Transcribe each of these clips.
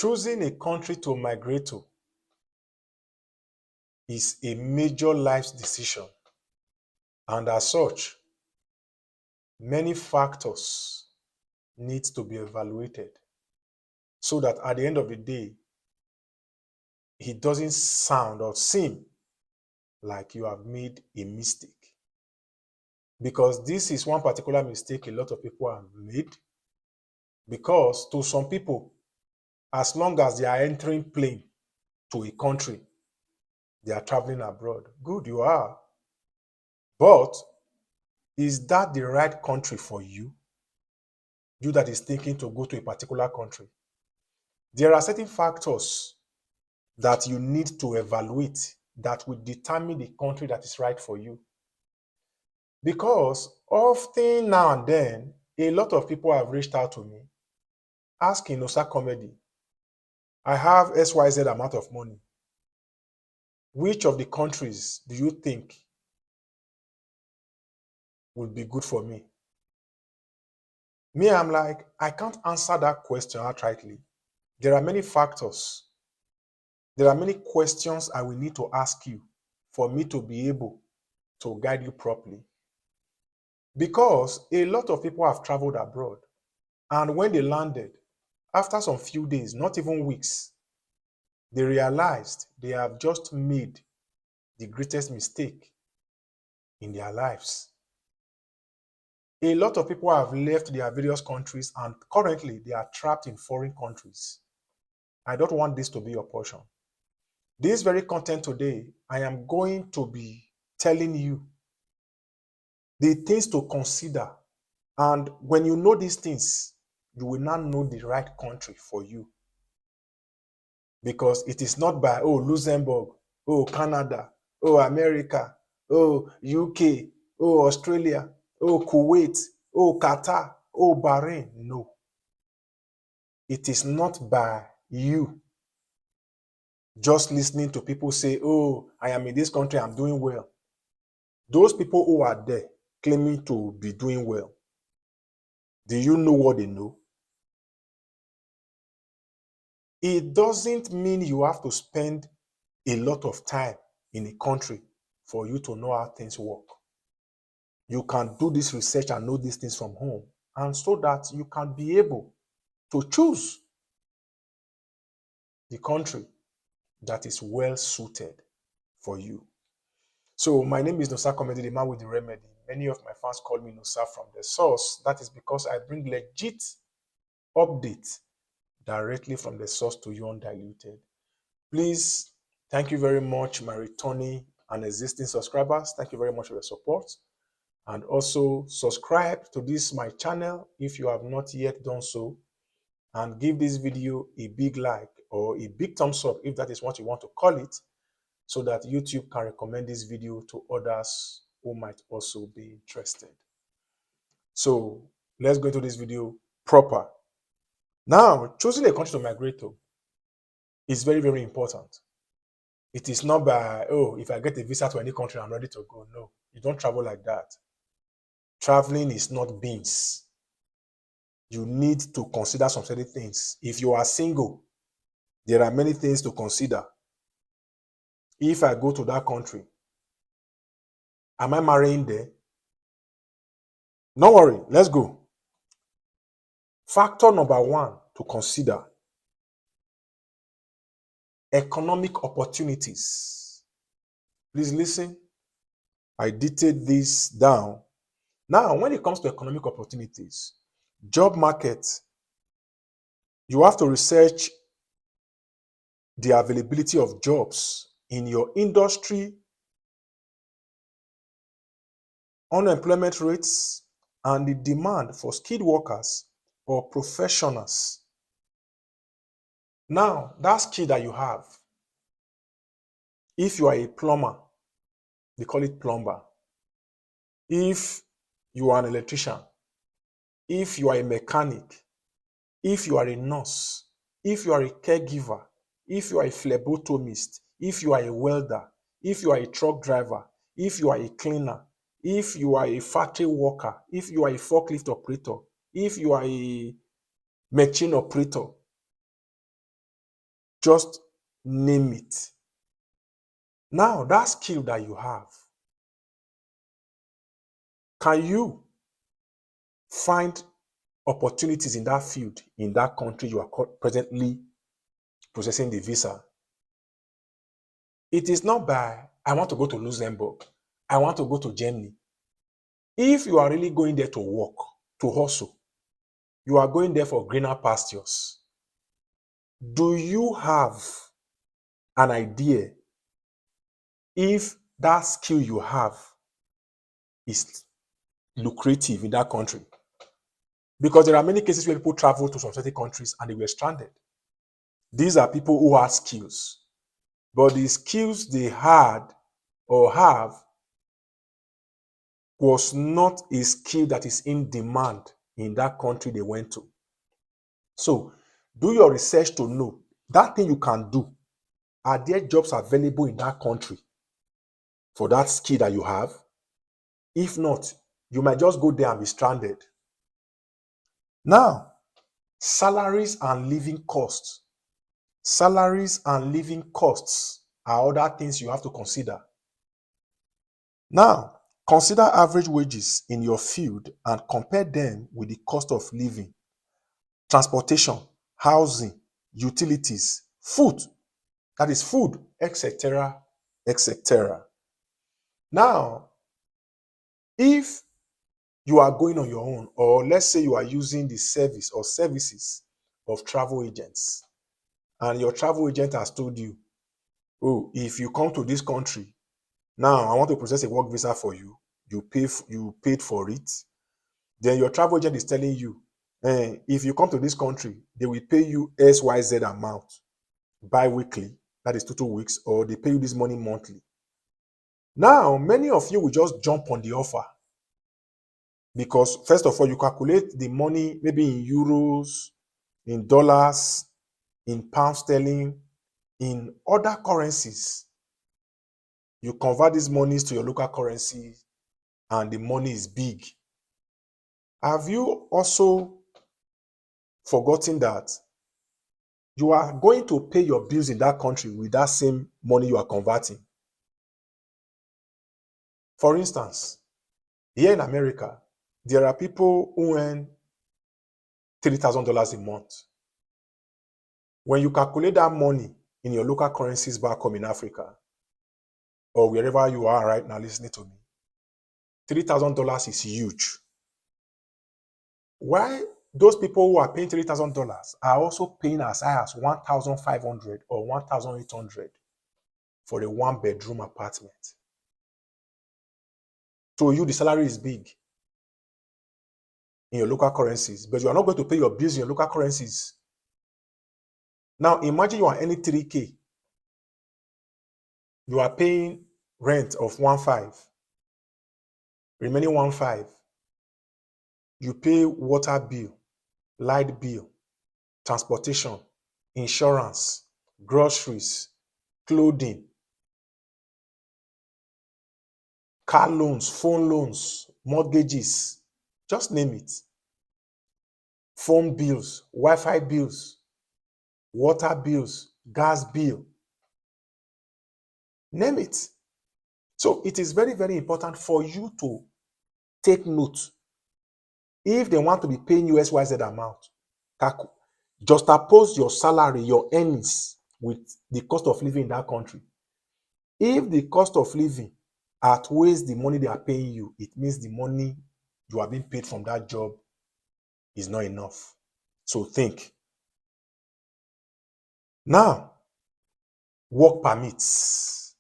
Choosing a country to migrate to is a major life decision, and as such, many factors need to be evaluated so that at the end of the day, it doesn't sound or seem like you have made a mistake. Because this is one particular mistake a lot of people have made. Because to some people, as long as they are entering plane to a country, they are traveling abroad. Good, you are. But is that the right country for you? You that is thinking to go to a particular country. There are certain factors that you need to evaluate that will determine the country that is right for you. Because often now and then, a lot of people have reached out to me asking Osa Comedy, I have XYZ amount of money. Which of the countries do you think would be good for me? Me, I'm like, I can't answer that question outrightly. There are many factors. There are many questions I will need to ask you for me to be able to guide you properly. Because a lot of people have traveled abroad, and when they landed, after some few days, not even weeks, they realized they have just made the greatest mistake in their lives. A lot of people have left their various countries and currently they are trapped in foreign countries. I don't want this to be your portion. This very content today, I am going to be telling you the things to consider. And when you know these things, you will now know the right country for you. Because it is not by, oh, Luxembourg, oh, Canada, oh, America, oh, UK, oh, Australia, oh, Kuwait, oh, Qatar, oh, Bahrain. No. It is not by you just listening to people say, oh, I am in this country, I'm doing well. Those people who are there claiming to be doing well, do you know what they know? It doesn't mean you have to spend a lot of time in a country for you to know how things work. You can do this research and know these things from home, and so that you can be able to choose the country that is well suited for you. So my name is Nosa Comedy, the man with the remedy. Many of my fans call me Nosa from the source. That is because I bring legit updates directly from the source to you undiluted. Please, thank you very much, my returning and existing subscribers. Thank you very much for your support. And also subscribe to this my channel if you have not yet done so. And give this video a big like or a big thumbs up if that is what you want to call it, so that YouTube can recommend this video to others who might also be interested. So let's go into this video proper. Now, choosing a country to migrate to is very, very important. It is not by, oh, if I get a visa to any country, I'm ready to go. No, you don't travel like that. Traveling is not beans. You need to consider some certain things. If you are single, there are many things to consider. If I go to that country, am I marrying there? Don't worry, let's go. Factor number one to consider: economic opportunities. Please listen. I detailed this down. Now, when it comes to economic opportunities, job market, you have to research the availability of jobs in your industry, unemployment rates, and the demand for skilled workers or professionals. Now, that skill that you have, if you are a plumber, they call it plumber. If you are an electrician, if you are a mechanic, if you are a nurse, if you are a caregiver, if you are a phlebotomist, if you are a welder, if you are a truck driver, if you are a cleaner, if you are a factory worker, if you are a forklift operator, if you are a machine operator, Just name it. Now, that skill that you have, can you find opportunities in that field, in that country you are presently processing the visa? It is not by, I want to go to Luxembourg, I want to go to Germany. If you are really going there to work, to hustle, you are going there for greener pastures, do you have an idea if that skill you have is lucrative in that country? Because there are many cases where people travel to some certain countries and they were stranded. These are people who have skills, but the skills they had or have was not a skill that is in demand in that country they went to. So do your research to know that thing you can do. Are there jobs available in that country for that skill that you have? If not, you might just go there and be stranded. Now, salaries and living costs. Salaries and living costs are other things you have to consider. Now, consider average wages in your field and compare them with the cost of living, transportation, housing, utilities, food, that is food, etc., etc. Now, if you are going on your own, or let's say you are using the service or services of travel agents, and your travel agent has told you, oh, if you come to this country, now I want to process a work visa for you, you paid for it, then your travel agent is telling you, if you come to this country, they will pay you XYZ amount bi-weekly, that is 2 weeks, or they pay you this money monthly. Now, many of you will just jump on the offer because, first of all, you calculate the money maybe in euros, in dollars, in pound sterling, in other currencies. You convert these monies to your local currency and the money is big. Have you also forgotten that you are going to pay your bills in that country with that same money you are converting? For instance, here in America, there are people who earn $3,000 a month. When you calculate that money in your local currencies back home in Africa, or wherever you are right now listening to me, $3,000 is huge. Why those people who are paying $3,000 are also paying as high as $1,500 or $1,800 for a one-bedroom apartment? To you, the salary is big in your local currencies, but you are not going to pay your bills in your local currencies. Now, imagine you are earning 3K. You are paying rent of 1.5, remaining 1.5. You pay water bill, light bill, transportation, insurance, groceries, clothing, car loans, phone loans, mortgages, just name it. Phone bills, Wi-Fi bills, water bills, gas bill, name it. So it is very, very important for you to take note. If they want to be paying you XYZ amount, just oppose your salary, your earnings with the cost of living in that country. If the cost of living outweighs the money they are paying you, it means the money you are being paid from that job is not enough. So think. Now, work permits.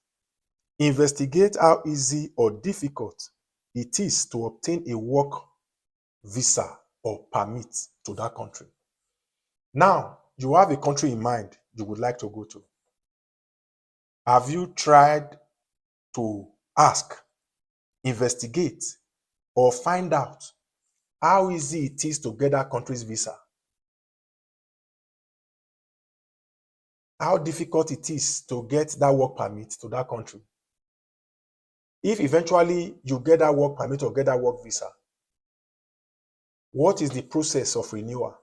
Investigate how easy or difficult it is to obtain a work visa or permit to that country. Now, you have a country in mind you would like to go to. Have you tried to ask, investigate, or find out how easy it is to get that country's visa? How difficult it is to get that work permit to that country? If eventually you get that work permit or get that work visa, what is the process of renewal?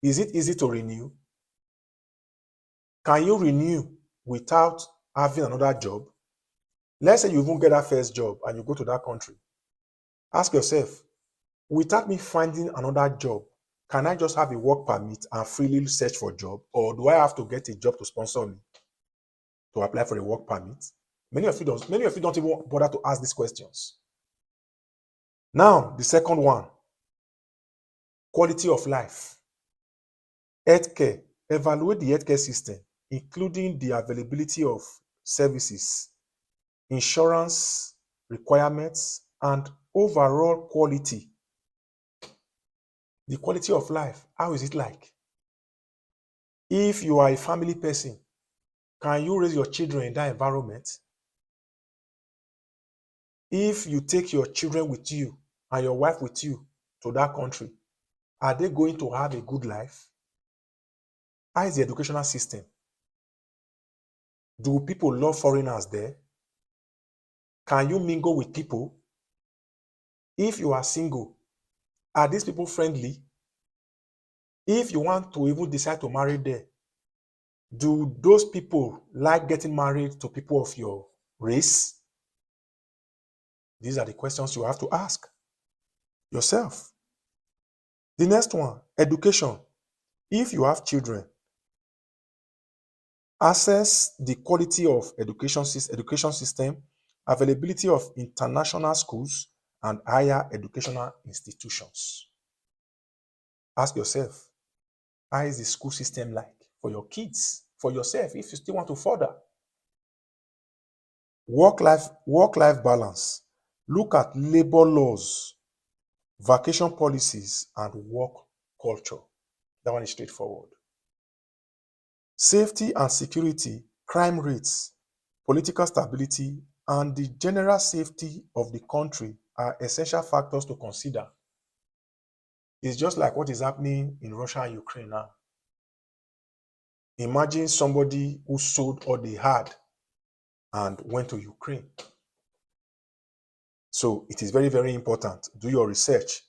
Is it easy to renew? Can you renew without having another job? Let's say you even get that first job and you go to that country. Ask yourself, without me finding another job, can I just have a work permit and freely search for a job? Or do I have to get a job to sponsor me to apply for a work permit? Many of you don't even bother to ask these questions. Now, the second one, quality of life. Healthcare. Evaluate the healthcare system, including the availability of services, insurance requirements, and overall quality. The quality of life, how is it like? If you are a family person, can you raise your children in that environment? If you take your children with you and your wife with you to that country, are they going to have a good life? How is the educational system? Do people love foreigners there? Can you mingle with people? If you are single, are these people friendly? If you want to even decide to marry there, do those people like getting married to people of your race? These are the questions you have to ask yourself. The next one, education. If you have children, assess the quality of education system, availability of international schools, and higher educational institutions. Ask yourself, how is the school system like for your kids, for yourself, if you still want to further? Work-life balance. Look at labor laws, vacation policies, and work culture. That one is straightforward. Safety and security, crime rates, political stability, and the general safety of the country are essential factors to consider. It's just like what is happening in Russia and Ukraine now. Imagine somebody who sold all they had and went to Ukraine. So it is very, very important. Do your research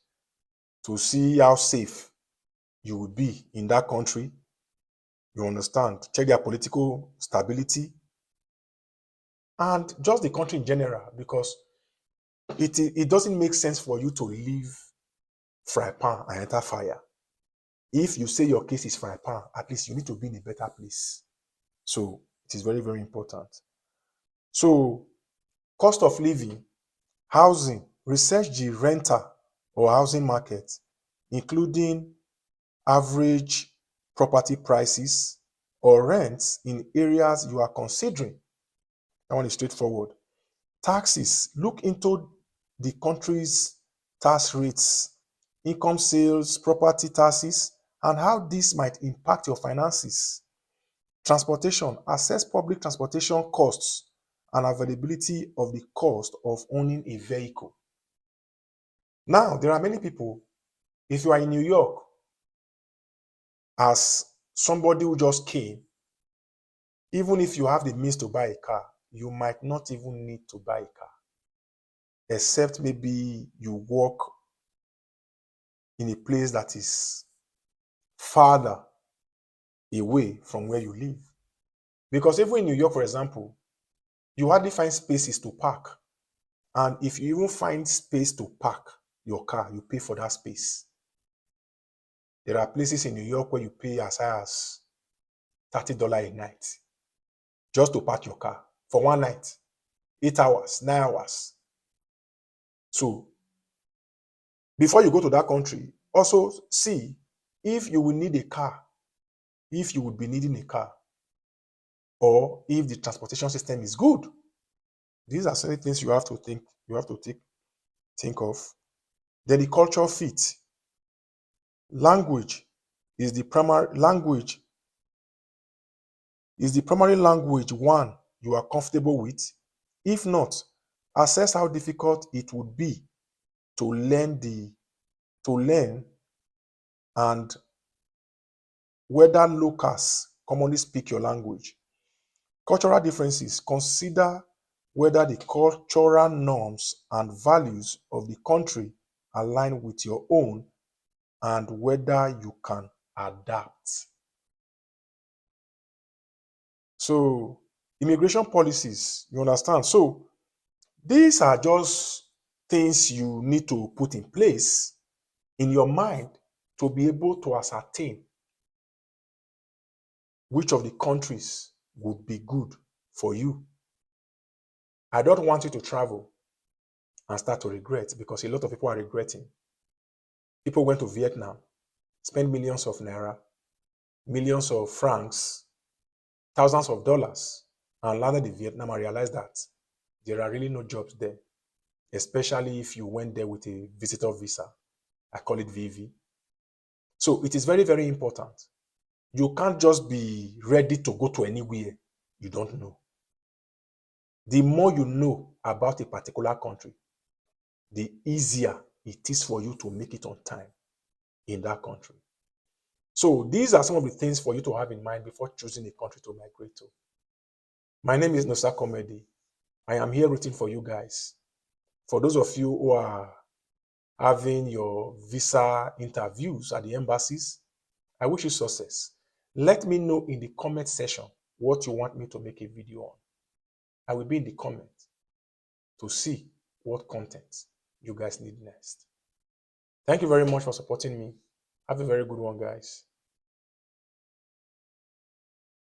to see how safe you will be in that country. You understand? Check their political stability and just the country in general, because it doesn't make sense for you to leave fry pan and enter fire. If you say your case is fry pan, at least you need to be in a better place. So it is very, very important. So cost of living, housing, research the renter or housing market, including average property prices or rents in areas you are considering. That one is straightforward. Taxes, look into the country's tax rates, income sales, property taxes, and how this might impact your finances. Transportation, assess public transportation costs and availability of the cost of owning a vehicle. Now, there are many people, if you are in New York, as somebody who just came, even if you have the means to buy a car, you might not even need to buy a car, except maybe you work in a place that is farther away from where you live. Because even in New York, for example, you hardly find spaces to park. And if you even find space to park your car, you pay for that space. There are places in New York where you pay as high as $30 a night just to park your car for one night, 8 hours, 9 hours. So before you go to that country, also see if you will need a car, if you would be needing a car, or if the transportation system is good. These are certain things you have to think of. Then the cultural fit. Language is the primary language one you are comfortable with. If not, assess how difficult it would be to learn and whether locals commonly speak your language. Cultural differences. Consider whether the cultural norms and values of the country align with your own and whether you can adapt. So, immigration policies, you understand? So, these are just things you need to put in place in your mind to be able to ascertain which of the countries would be good for you. I don't want you to travel and start to regret, because a lot of people are regretting. People went to Vietnam, spent millions of naira, millions of francs, thousands of dollars, and landed in Vietnam and realized that there are really no jobs there, especially if you went there with a visitor visa. I call it VV. So it is very, very important. You can't just be ready to go to anywhere you don't know. The more you know about a particular country, the easier it is for you to make it on time in that country. So these are some of the things for you to have in mind before choosing a country to migrate to. My name is Nosa Comedy. I am here rooting for you guys. For those of you who are having your visa interviews at the embassies, I wish you success. Let me know in the comment section what you want me to make a video on. I will be in the comment to see what content you guys need next. Thank you very much for supporting me. Have a very good one, guys.